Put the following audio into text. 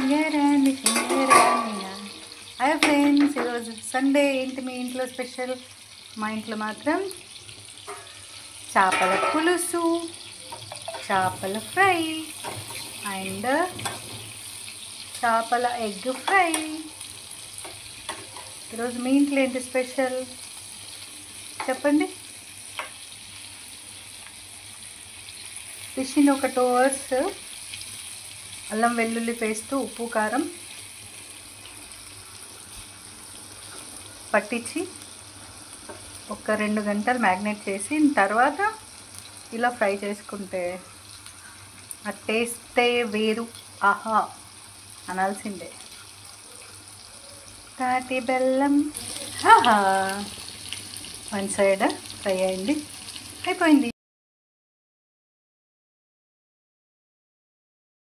Singareni Singareni. Hi friends, ఈరోజు Sunday. ఏంటి మీ ఇంట్లో స్పెషల్? మా ఇంట్లో మాత్రం చేపల పులుసు, చేపల ఫ్రై అండ్ చేపల ఎగ్ ఫ్రై. ఈరోజు మీ ఇంట్లో ఏంటి స్పెషల్ చెప్పండి. ఫిష్ని ఒక 2 hours అల్లం వెల్లుల్లి పేస్ట్, ఉప్పు కారం పట్టించి ఒక 2 గంటలు మ్యాగ్నేట్ చేసి తర్వాత ఇలా ఫ్రై చేసుకుంటే ఆ టేస్టే వేరు. ఆహా అనాల్సిందే. తాటి బెల్లం. వన్ సైడ్ ఫ్రై అయింది, అయిపోయింది.